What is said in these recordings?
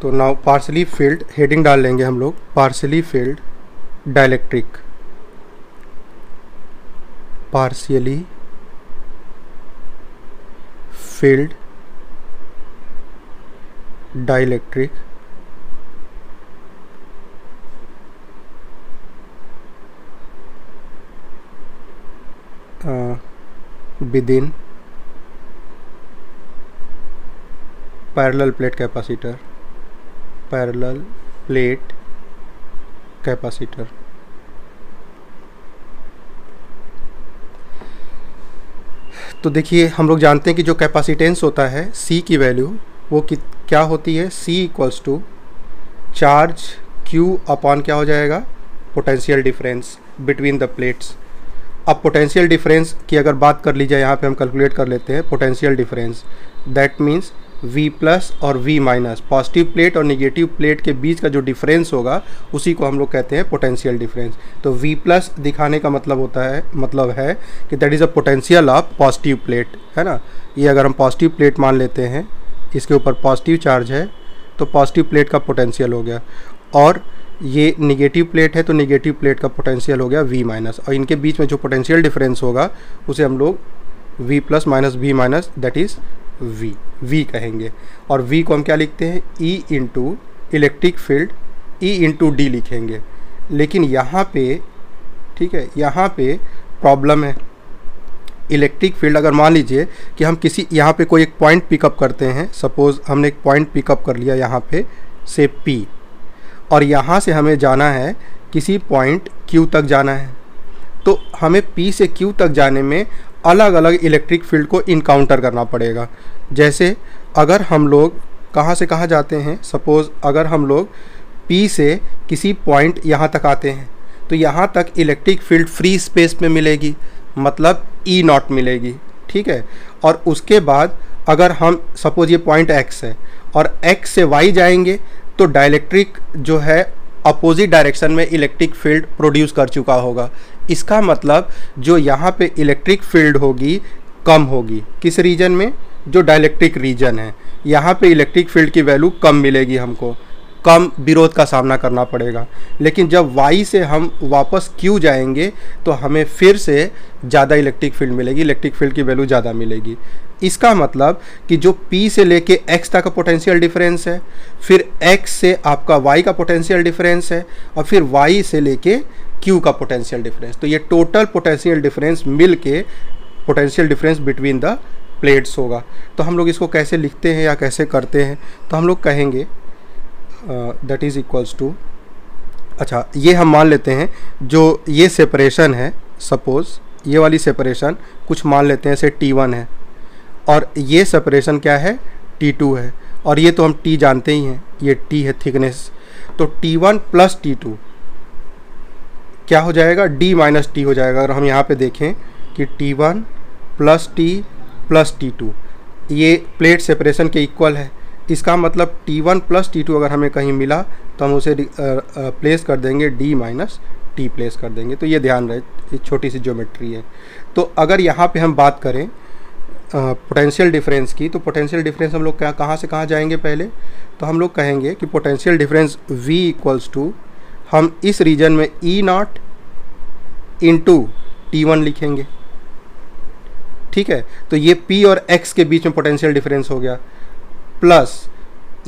तो now partially field heading डाल लेंगे हम लोग, partially field dielectric, partially field dielectric within parallel plate capacitor, parallel plate capacitor. तो देखिए हम लोग जानते हैं कि जो कैपेसिटेंस होता है C की वैल्यू वो क्या होती है, C equals to charge Q upon क्या हो जाएगा, potential difference between the plates. अब पोटेंशियल डिफरेंस की अगर बात कर ली जाए, यहाँ पे हम कैलकुलेट कर लेते हैं potential difference, that means V plus और V माइनस, पॉजिटिव प्लेट और निगेटिव प्लेट के बीच का जो डिफरेंस होगा उसी को हम लोग कहते हैं पोटेंशियल डिफरेंस। तो V प्लस दिखाने का मतलब है कि that is a potential of positive plate, है ना। ये अगर हम पॉजिटिव प्लेट मान लेते हैं, इसके ऊपर पॉजिटिव चार्ज है तो पॉजिटिव प्लेट का पोटेंशियल हो गया, और ये निगेटिव प्लेट है तो निगेटिव प्लेट का पोटेंशियल हो गया V माइनस, और इनके बीच में जो पोटेंशियल डिफरेंस होगा उसे हम लोग V plus minus V minus that is V कहेंगे। और V को हम क्या लिखते हैं, E into electric field E into D लिखेंगे। लेकिन यहाँ पे, ठीक है, यहाँ पे प्रॉब्लम है। इलेक्ट्रिक फील्ड अगर मान लीजिए कि हम किसी यहाँ पे कोई एक पॉइंट पिकअप करते हैं, सपोज़ हमने एक पॉइंट पिकअप कर लिया यहाँ पे से P, और यहाँ से हमें जाना है किसी पॉइंट Q तक जाना है, तो हमें P से Q तक जाने में अलग अलग इलेक्ट्रिक फील्ड को इनकाउंटर करना पड़ेगा। जैसे अगर हम लोग कहाँ से कहाँ जाते हैं, सपोज़ अगर हम लोग P से किसी पॉइंट यहाँ तक आते हैं तो यहाँ तक इलेक्ट्रिक फील्ड फ्री स्पेस में मिलेगी, मतलब E नॉट मिलेगी, ठीक है। और उसके बाद अगर हम सपोज़ ये पॉइंट X है और X से Y जाएंगे तो डाइलेक्ट्रिक जो है अपोजिट डायरेक्शन में इलेक्ट्रिक फील्ड प्रोड्यूस कर चुका होगा। इसका मतलब जो यहाँ पे इलेक्ट्रिक फील्ड होगी कम होगी, किस रीजन में, जो डाइलेक्ट्रिक रीजन है, यहाँ पे इलेक्ट्रिक फील्ड की वैल्यू कम मिलेगी, हमको कम विरोध का सामना करना पड़ेगा। लेकिन जब Y से हम वापस Q जाएंगे तो हमें फिर से ज़्यादा इलेक्ट्रिक फील्ड मिलेगी, इलेक्ट्रिक फील्ड की वैल्यू ज़्यादा मिलेगी। इसका मतलब कि जो P से लेके X तक का पोटेंशियल डिफरेंस है, फिर X से आपका Y का पोटेंशियल डिफरेंस है, और फिर Y से लेके Q का पोटेंशियल डिफरेंस, तो ये टोटल पोटेंशियल डिफरेंस मिल के potential difference between the plates होगा। तो हम लोग इसको कैसे लिखते हैं या कैसे करते हैं, तो हम लोग कहेंगे दैट इज़ इक्वल्स टू, अच्छा ये हम मान लेते हैं जो ये सेपरेशन है, सपोज़ ये वाली सेपरेशन कुछ मान लेते हैं, जैसे T1 है, और ये सेपरेशन क्या है, T2 है, और ये तो हम T जानते ही हैं, ये T है थिकनेस। तो T1 प्लस T2 क्या हो जाएगा, D माइनस T हो जाएगा। अगर हम यहाँ पे देखें कि T1 plus T plus T2 ये प्लेट सेपरेशन के इक्वल है, इसका मतलब T1 प्लस T2 अगर हमें कहीं मिला तो हम उसे प्लेस कर देंगे D माइनस T प्लेस कर देंगे। तो ये ध्यान रहे, ये छोटी सी ज्योमेट्री है। तो अगर यहाँ पे हम बात करें पोटेंशियल डिफरेंस की, तो पोटेंशियल डिफरेंस हम लोग कहाँ से कहाँ जाएंगे, पहले तो हम लोग कहेंगे कि potential difference V equals to, हम इस रीजन में E नॉट इंटू T1 लिखेंगे, ठीक है। तो ये P और X के बीच में पोटेंशियल डिफरेंस हो गया, प्लस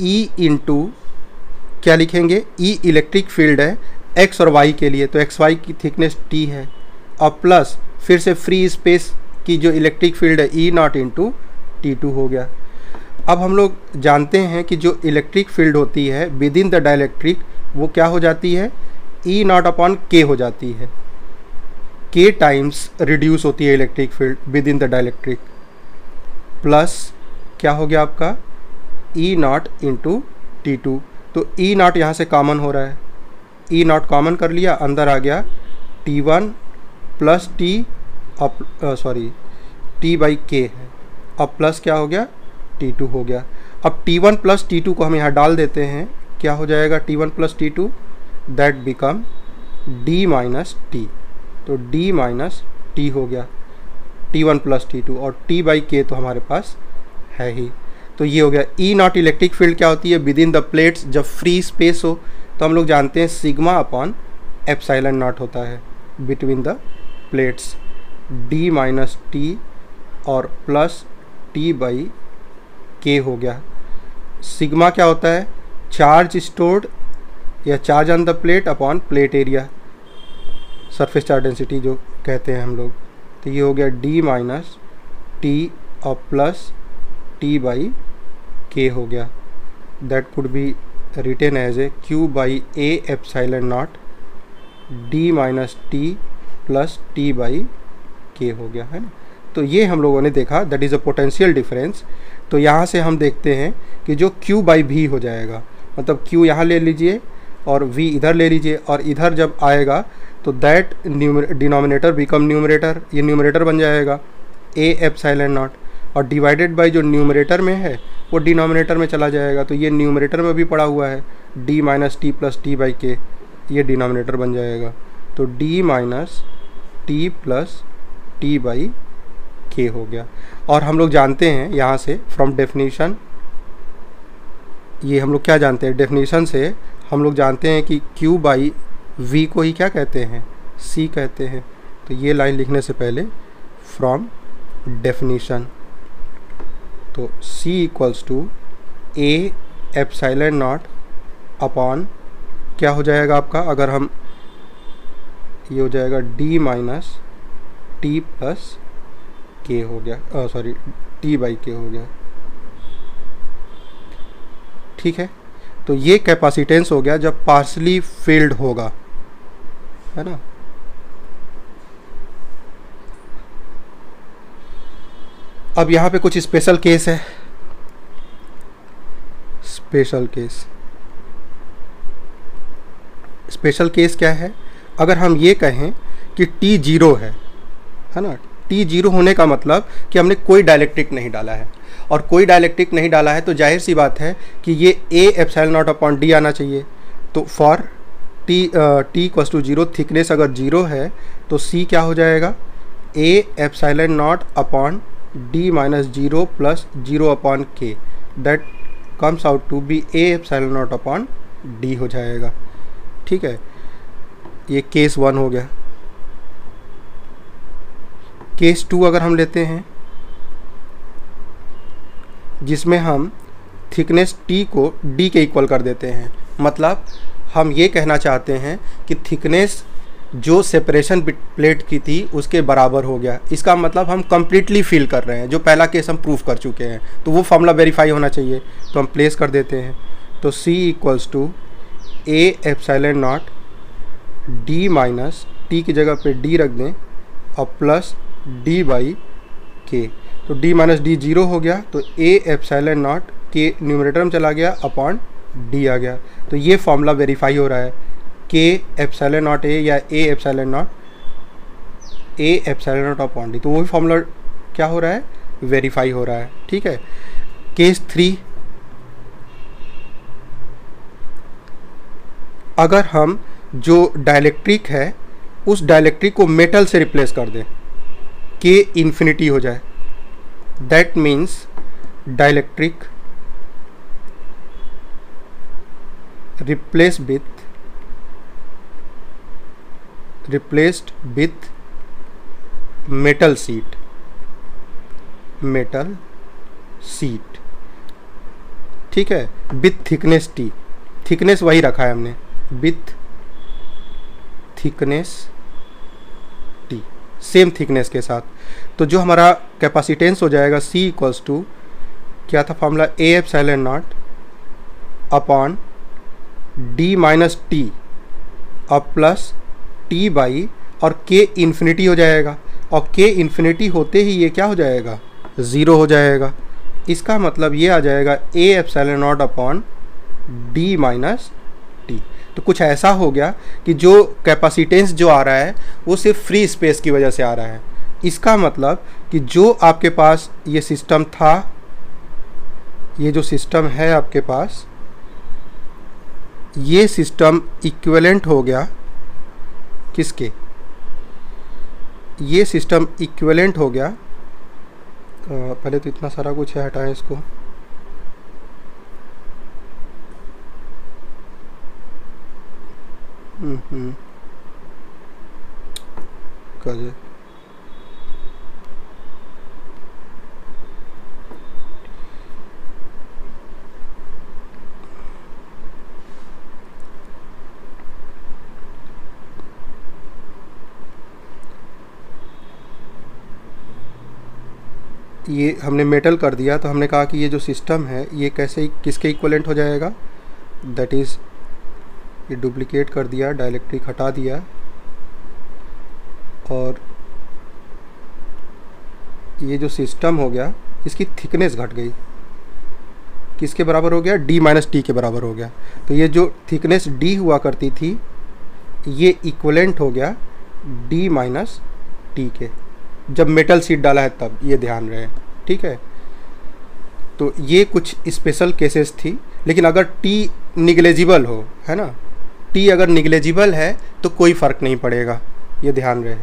E इंटू क्या लिखेंगे, E इलेक्ट्रिक फील्ड है X और Y के लिए, तो XY की थिकनेस T है, और प्लस फिर से फ्री स्पेस की जो इलेक्ट्रिक फील्ड है E नॉट इंटू T2 हो गया। अब हम लोग जानते हैं कि जो इलेक्ट्रिक फील्ड होती है विद इन द डाइलेक्ट्रिक वो क्या हो जाती है, E नॉट अपॉन K हो जाती है, K टाइम्स रिड्यूस होती है electric field with in the dielectric, plus क्या हो गया आपका E नॉट इंटू T2। तो E नॉट यहाँ से कॉमन हो रहा है, E नॉट कॉमन कर लिया, अंदर आ गया T1 plus T, sorry T by K है, अब प्लस क्या हो गया T2 हो गया। अब T1 प्लस T2 को हम यहाँ डाल देते हैं, क्या हो जाएगा T1 plus T2, that become D minus T, तो D माइनस T हो गया T1 प्लस T2, और T बाई K तो हमारे पास है ही। तो ये हो गया। ई नॉट इलेक्ट्रिक फील्ड क्या होती है, विद इन द प्लेट्स, जब फ्री स्पेस हो तो हम लोग जानते हैं सिग्मा अपॉन एप्सिलॉन नॉट होता है between the plates, D minus T और प्लस टी बाई के हो गया। सिग्मा क्या होता है, चार्ज स्टोर्ड या charge on the plate upon plate area, surface charge density जो कहते हैं हम लोग। तो ये हो गया डी माइनस टी और प्लस टी बाई के हो गया। That could be written as a Q by A epsilon naught D minus T plus T by K हो गया, है ना। तो ये हम लोगों ने देखा, that is a potential difference. तो यहाँ से हम देखते हैं कि जो Q बाई भी हो जाएगा, मतलब Q यहाँ ले लीजिए और V इधर ले लीजिए, और इधर जब आएगा तो दैट डिनोमिनेटर बिकम न्यूमरेटर, ये न्यूमरेटर बन जाएगा A एप्सिलॉन नॉट, और डिवाइडेड बाई जो न्यूमरेटर में है वो डिनोमिनेटर में चला जाएगा। तो ये न्यूमरेटर में भी पड़ा हुआ है D minus T plus T by के, ये डिनोमिनेटर बन जाएगा। तो D minus T plus T by K हो गया। और हम लोग जानते हैं यहाँ से फ्रॉम डेफिनेशन, ये हम लोग क्या जानते हैं, डेफिनेशन से हम लोग जानते हैं कि Q बाई V को ही क्या कहते हैं, C कहते हैं। तो ये लाइन लिखने से पहले फ्रॉम डेफिनेशन, तो C equals to A epsilon not upon क्या हो जाएगा आपका, अगर हम ये हो जाएगा D माइनस टी प्लस के हो गया, सॉरी टी बाई के हो गया, ठीक है। तो ये कैपेसिटेंस हो गया जब पार्शली फिल्ड होगा, है ना। अब यहाँ पे कुछ स्पेशल केस है, स्पेशल केस क्या है, अगर हम ये कहें कि T जीरो है ना। T जीरो होने का मतलब कि हमने कोई डायलेक्ट्रिक नहीं डाला है, और कोई डायलेक्ट्रिक नहीं डाला है तो जाहिर सी बात है कि ये A epsilon not upon D आना चाहिए। तो for T equals to zero, thickness अगर जीरो है तो C क्या हो जाएगा, A epsilon not upon D minus zero plus zero upon K, that comes out to be A epsilon not upon D हो जाएगा, ठीक है। ये केस 1 हो गया। केस 2 अगर हम लेते हैं, जिसमें हम थिकनेस T को D के इक्वल कर देते हैं, मतलब हम ये कहना चाहते हैं कि थिकनेस जो सेपरेशन प्लेट की थी उसके बराबर हो गया। इसका मतलब हम कंप्लीटली फिल कर रहे हैं, जो पहला केस हम प्रूफ कर चुके हैं, तो वो फॉर्मूला वेरीफाई होना चाहिए। तो हम प्लेस कर देते हैं, तो C equals to A epsilon naught D minus T की जगह पे D रख दें और प्लस D बाई के। तो D माइनस डी जीरो हो गया, तो A एप्सिलॉन नॉट के न्यूमरेटर में चला गया अपॉन D आ गया। तो ये फॉर्मूला वेरीफाई हो रहा है, K एप्सिलॉन नॉट A या A epsilon not upon D, तो वही फॉर्मूला क्या हो रहा है, वेरीफाई हो रहा है, ठीक है। केस 3, अगर हम जो डाइलेक्ट्रिक है उस डाइलेक्ट्रिक को मेटल से रिप्लेस कर दें, K इन्फिनिटी हो जाए, that means dielectric replaced with metal sheet, ठीक है, विथ थिकनेस T, थिकनेस वही रखा है हमने, with thickness T, same thickness के साथ। तो जो हमारा कैपेसिटेंस हो जाएगा C इक्वल्स टू क्या था formula, A epsilon not upon D minus T और प्लस T बाई, और K इन्फिनिटी हो जाएगा, और K इन्फिनिटी होते ही ये क्या हो जाएगा, ज़ीरो हो जाएगा। इसका मतलब ये आ जाएगा A epsilon not upon D minus T. तो कुछ ऐसा हो गया कि जो कैपेसिटेंस जो आ रहा है वो सिर्फ फ्री स्पेस की वजह से आ रहा है। इसका मतलब कि जो आपके पास ये सिस्टम था, ये जो सिस्टम है आपके पास, ये सिस्टम इक्विवेलेंट हो गया किसके, ये सिस्टम इक्विवेलेंट हो गया, पहले तो इतना सारा कुछ है, हटाएं इसको, कर ये हमने मेटल कर दिया, तो हमने कहा कि ये जो सिस्टम है ये कैसे किसके इक्वलेंट हो जाएगा, दैट इज़ ये डुप्लीकेट कर दिया, डाइलेक्ट्रिक हटा दिया, और ये जो सिस्टम हो गया इसकी थिकनेस घट गई, किसके बराबर हो गया, d माइनस टी के बराबर हो गया। तो ये जो थिकनेस d हुआ करती थी ये इक्वलेंट हो गया d माइनस टी के, जब मेटल शीट डाला है तब, ये ध्यान रहे, ठीक है। तो ये कुछ स्पेशल केसेस थी, लेकिन अगर t निगलेजिबल हो, है ना, t अगर निगलेजिबल है तो कोई फ़र्क नहीं पड़ेगा, ये ध्यान रहे।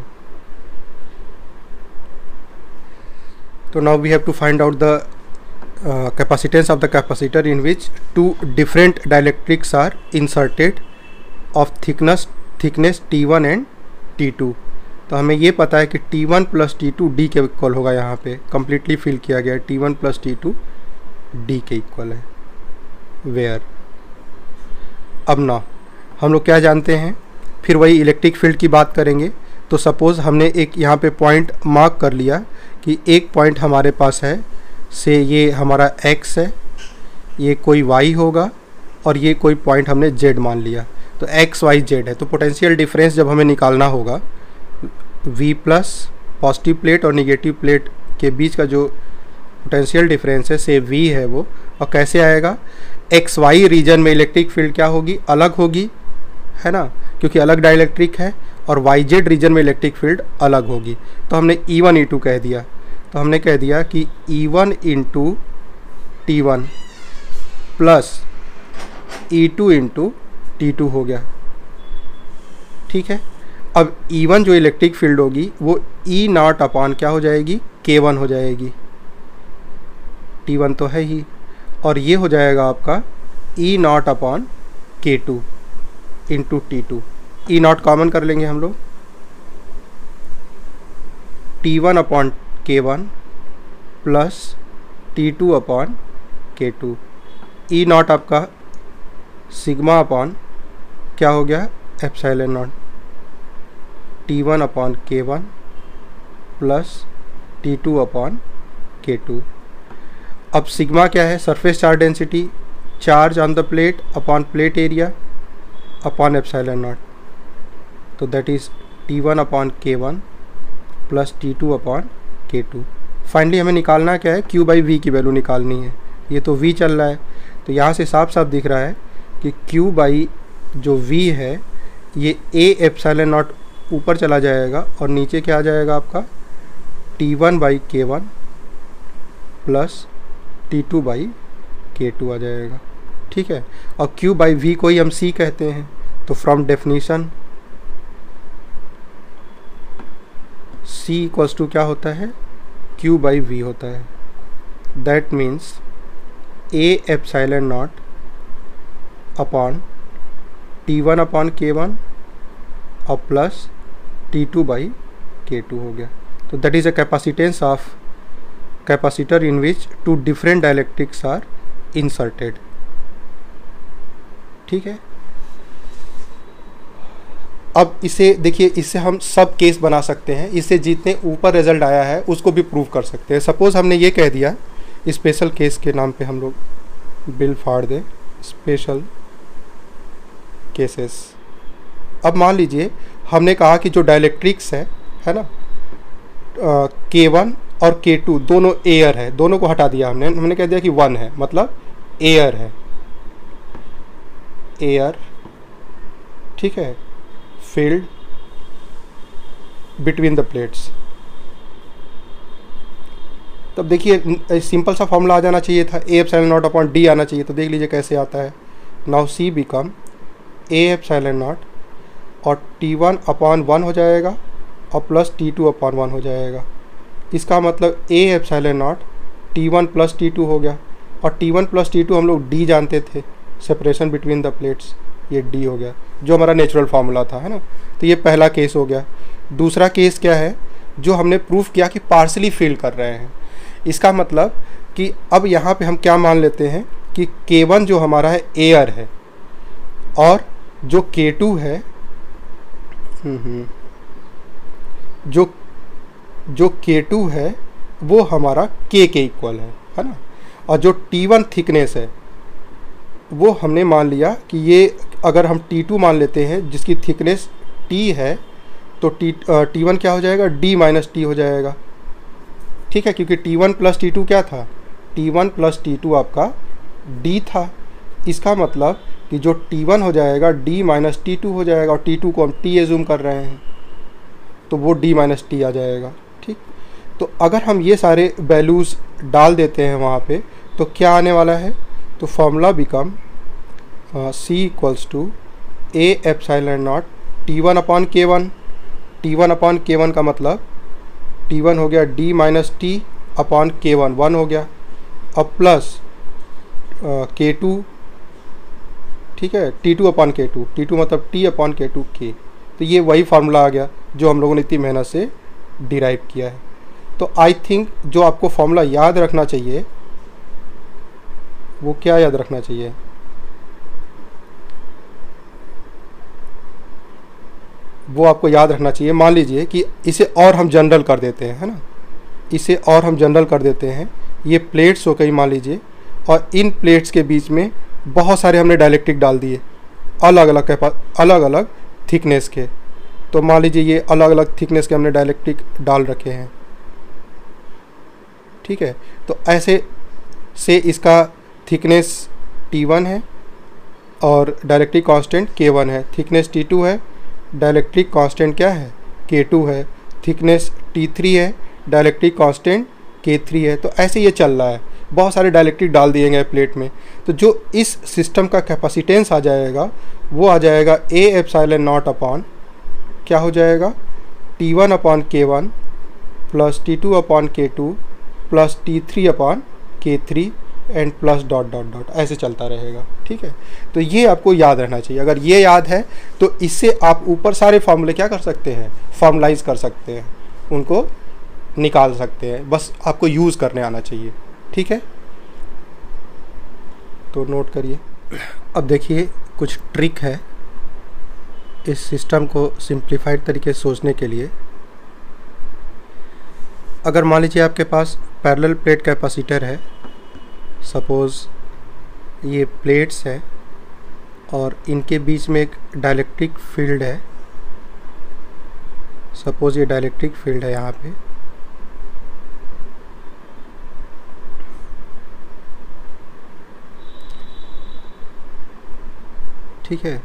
तो now we have to find out the capacitance of the capacitor in which two different dielectrics are inserted of thickness T1 and T2। तो हमें ये पता है कि T1 प्लस T2 D के इक्वल होगा, यहाँ पे कम्प्लीटली फिल किया गया है, T1 प्लस T2 D के इक्वल है, वेयर। अब ना हम लोग क्या जानते हैं, फिर वही इलेक्ट्रिक फील्ड की बात करेंगे। तो सपोज़ हमने एक यहाँ पे पॉइंट मार्क कर लिया कि एक पॉइंट हमारे पास है, से ये हमारा x है, ये कोई y होगा, और ये कोई पॉइंट हमने z मान लिया। तो x y z है, तो पोटेंशियल डिफरेंस जब हमें निकालना होगा, v प्लस पॉजिटिव प्लेट और निगेटिव प्लेट के बीच का जो पोटेंशियल डिफरेंस है से v है वो, और कैसे आएगा, एक्स वाई रीजन में इलेक्ट्रिक फील्ड क्या होगी, अलग होगी, है ना, क्योंकि अलग डाइलेक्ट्रिक है, और वाई जेड रीजन में इलेक्ट्रिक फील्ड अलग होगी। तो हमने E1 E2 कह दिया, तो हमने कह दिया कि E1 into T1 plus E2 into T2 हो गया, ठीक है। अब E1 जो इलेक्ट्रिक फील्ड होगी वो E नॉट अपॉन क्या हो जाएगी, K1 हो जाएगी, T1 तो है ही, और ये हो जाएगा आपका E not upon K2 into T2। E not common कर लेंगे हम लोग, T1 upon K1 plus T2 upon K2। E not आपका सिग्मा अपॉन क्या हो गया, epsilon not, T1 upon K1 plus T2 upon K2। अब सिग्मा क्या है, surface charge density, charge on the plate upon plate area upon epsilon not, तो that is T1 upon K1 plus T2 upon K2। Finally हमें निकालना क्या है, Q by V की value निकालनी है। ये तो V चल रहा है, तो यहाँ से साफ साफ दिख रहा है कि Q बाई जो V है ये A एप्सिलॉन नॉट ऊपर चला जाएगा, और नीचे क्या आ जाएगा आपका, T1 by K1 plus T2 by K2 आ जाएगा, ठीक है। और Q बाई V को ही हम C कहते हैं, तो from definition C equals to क्या होता है, Q बाई V होता है। That means A epsilon not upon T1 upon K1 और प्लस T2 बाई K2 हो गया। तो that is a capacitance of capacitor in which two different dielectrics are inserted, ठीक है। अब इसे देखिए, इससे हम सब केस बना सकते हैं, इससे जितने ऊपर रिजल्ट आया है उसको भी प्रूव कर सकते हैं। सपोज़ हमने ये कह दिया, स्पेशल केस के नाम पे हम लोग बिल फाड़ दें, स्पेशल केसेस। अब मान लीजिए हमने कहा कि जो डाइलेक्ट्रिक्स है ना, K1 और K2 दोनों एयर है, दोनों को हटा दिया हमने कह दिया कि 1 है, मतलब एयर है, एयर, ठीक है, फील्ड बिटवीन द प्लेट्स। तब देखिए सिंपल सा फॉर्मूला आ जाना चाहिए था, A epsilon not upon D आना चाहिए, तो देख लीजिए कैसे आता है। Now C become A epsilon not और T1 अपॉन 1 हो जाएगा और प्लस T2 अपॉन 1 हो जाएगा। इसका मतलब A epsilon not T1 plus T2 हो गया, और T1 प्लस T2 हम लोग D जानते थे, सेपरेशन बिटवीन द प्लेट्स, ये डी हो गया, जो हमारा नेचुरल फार्मूला था, है ना। तो ये पहला केस हो गया। दूसरा केस क्या है, जो हमने प्रूफ किया कि पार्शली फिल कर रहे हैं। इसका मतलब कि अब यहाँ पे हम क्या मान लेते हैं कि K1 जो हमारा है एयर है, और जो K2 है जो K2 है वो हमारा K के इक्वल है ना। और जो T1 थिकनेस है वो हमने मान लिया कि ये, अगर हम T2 मान लेते हैं जिसकी थिकनेस T है, तो T1 क्या हो जाएगा, D माइनस T हो जाएगा, ठीक है। क्योंकि T1 प्लस T2 क्या था, T1 प्लस T2 आपका D था। इसका मतलब कि जो T1 हो जाएगा D माइनस T2 हो जाएगा, और T2 को हम T एज्यूम कर रहे हैं, तो वो D माइनस T आ जाएगा, ठीक। तो अगर हम ये सारे वैल्यूज़ डाल देते हैं वहाँ पे, तो क्या आने वाला है, तो formula become C equals to A epsilon not T1 upon K1। T1 upon K1 का मतलब T1 हो गया D minus T upon K1, 1 हो गया, अब प्लस K2, ठीक है, T2 अपॉन K2, T2 मतलब T अपॉन K2 K। तो ये वही फार्मूला आ गया जो हम लोगों ने इतनी मेहनत से डिराइव किया है। तो आई थिंक जो आपको फार्मूला याद रखना चाहिए वो क्या याद रखना चाहिए, वो आपको याद रखना चाहिए। मान लीजिए कि इसे और हम जनरल कर देते हैं, है ना, इसे और हम जनरल कर देते हैं। ये प्लेट्स हो गई मान लीजिए, और इन प्लेट्स के बीच में बहुत सारे हमने डायलेक्ट्रिक डाल दिए अलग अलग थिकनेस के। तो मान लीजिए ये अलग अलग थिकनेस के हमने डायलेक्ट्रिक डाल रखे हैं, ठीक है। तो ऐसे से इसका थिकनेस T1 है और डायलेक्ट्रिक कांस्टेंट K1 है, थिकनेस T2 है, डायलेक्ट्रिक कांस्टेंट क्या है, K2 है, थिकनेस T3 है, डायलेक्ट्रिक कांस्टेंट K3 है। तो ऐसे ये चल रहा है, बहुत सारे डायलेक्ट्रिक डाल दिए गए प्लेट में। तो जो इस सिस्टम का कैपेसिटेंस आ जाएगा वो आ जाएगा A एप्सिलॉन नॉट अपॉन क्या हो जाएगा, T1 upon K1 plus T2 upon K2 plus T3 upon K3 and plus dot dot dot, ऐसे चलता रहेगा, ठीक है। तो ये आपको याद रहना चाहिए। अगर ये याद है तो इससे आप ऊपर सारे फार्मूले क्या कर सकते हैं, फॉर्मलाइज कर सकते हैं, उनको निकाल सकते हैं, बस आपको यूज़ करने आना चाहिए, ठीक है। तो नोट करिए। अब देखिए कुछ ट्रिक है इस सिस्टम को सिंप्लीफाइड तरीके से सोचने के लिए। अगर मान लीजिए आपके पास पैरेलल प्लेट कैपेसिटर है, सपोज़ ये प्लेट्स है और इनके बीच में एक डायलेक्ट्रिक फील्ड है, सपोज़ ये डायलेक्ट्रिक फील्ड है यहाँ पे, ठीक है,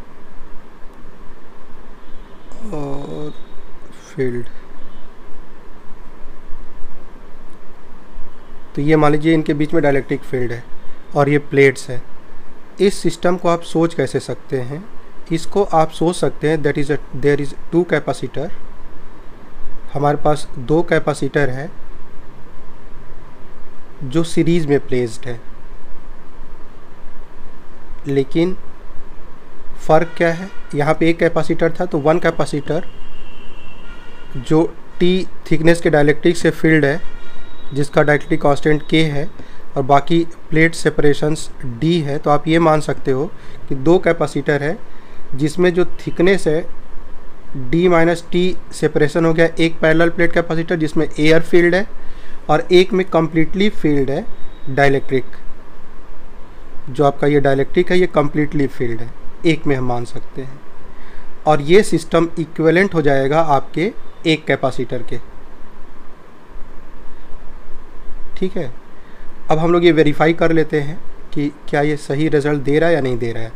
और फील्ड, तो ये मान लीजिए इनके बीच में डायलेक्ट्रिक फील्ड है और ये प्लेट्स है। इस सिस्टम को आप सोच कैसे सकते हैं, इसको आप सोच सकते हैं that is there is 2 capacitor, हमारे पास 2 कैपेसिटर है जो सीरीज़ में प्लेस्ड है, लेकिन फ़र्क क्या है, यहाँ पे एक कैपेसिटर था तो 1 कैपेसिटर जो T थिकनेस के डायलेक्ट्रिक से फील्ड है, जिसका डायलेक्ट्रिक कांस्टेंट K है, और बाकी प्लेट सेपरेशंस D है। तो आप ये मान सकते हो कि 2 कैपेसिटर है जिसमें जो थिकनेस है D माइनस T सेपरेशन हो गया, एक पैरेलल प्लेट कैपेसिटर जिसमें एयर फील्ड है और एक में कम्प्लीटली फील्ड है डायलेक्ट्रिक। जो आपका ये डायलेक्ट्रिक है ये कम्प्लीटली फील्ड है, एक में हम मान सकते हैं। और ये सिस्टम इक्विवेलेंट हो जाएगा आपके एक कैपेसिटर के, ठीक है। अब हम लोग ये वेरीफाई कर लेते हैं कि क्या ये सही रिज़ल्ट दे रहा है या नहीं दे रहा है।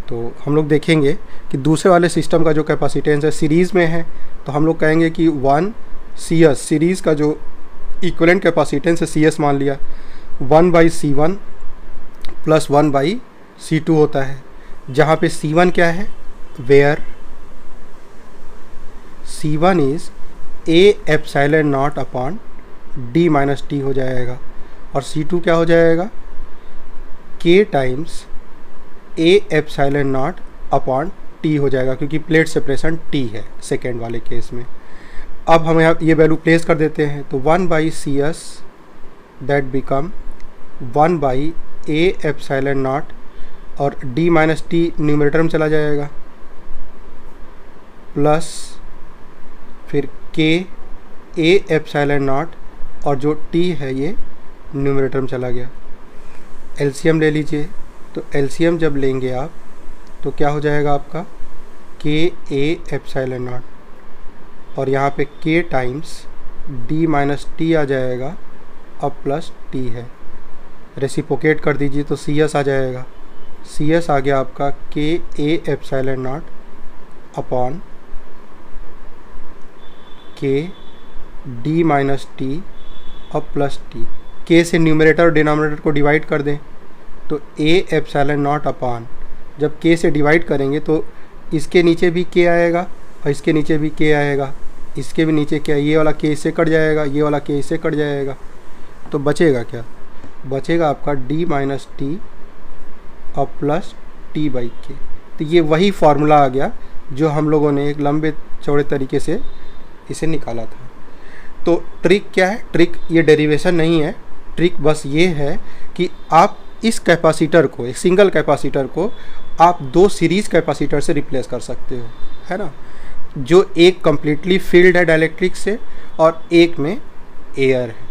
तो हम लोग देखेंगे कि दूसरे वाले सिस्टम का जो कैपेसिटेंस है सीरीज़ में है, तो हम लोग कहेंगे कि 1 CS, सीरीज़ का जो इक्विवेलेंट कैपेसिटेंस है CS मान लिया, 1/C1 प्लस 1/C2 होता है, जहाँ पे C1 क्या है, where C1 is A epsilon not upon D minus T हो जाएगा, और C2 क्या हो जाएगा, K times a epsilon not upon T हो जाएगा, क्योंकि प्लेट सेपरेशन टी है सेकेंड वाले केस में। अब हम यहाँ ये वैल्यू प्लेस कर देते हैं, तो 1/CS that become 1/A epsilon not, और d माइनस टी न्यूमरेटर में चला जाएगा, प्लस फिर k A एप्सिलॉन नॉट, और जो t है ये न्यूमरेटर में चला गया। एलसीएम ले लीजिए, तो एलसीएम जब लेंगे आप तो क्या हो जाएगा आपका k A एप्सिलॉन नॉट, और यहाँ पे k times d minus T आ जाएगा, अब प्लस t है, रेसिप्रोकेट कर दीजिए तो CS आ जाएगा। CS आ गया आपका k A epsilon not upon k d minus T अब प्लस टी। k से न्यूमरेटर और डिनोमिनेटर को डिवाइड कर दें तो A एप्सिलॉन नॉट अपॉन, जब k से डिवाइड करेंगे तो इसके नीचे भी k आएगा और इसके नीचे भी k आएगा, इसके भी नीचे क्या, ये वाला k इससे कट जाएगा, ये वाला k इससे कट जाएगा, तो बचेगा क्या, बचेगा आपका d माइनस टी और प्लस t/k। तो ये वही फार्मूला आ गया जो हम लोगों ने एक लंबे चौड़े तरीके से इसे निकाला था। तो ट्रिक क्या है, ट्रिक ये डेरिवेशन नहीं है, ट्रिक बस ये है कि आप इस कैपेसिटर को, एक सिंगल कैपेसिटर को आप दो सीरीज़ कैपेसिटर से रिप्लेस कर सकते हो, है ना, जो एक कम्प्लीटली फील्ड है डाइलेक्ट्रिक से और एक में एयर है।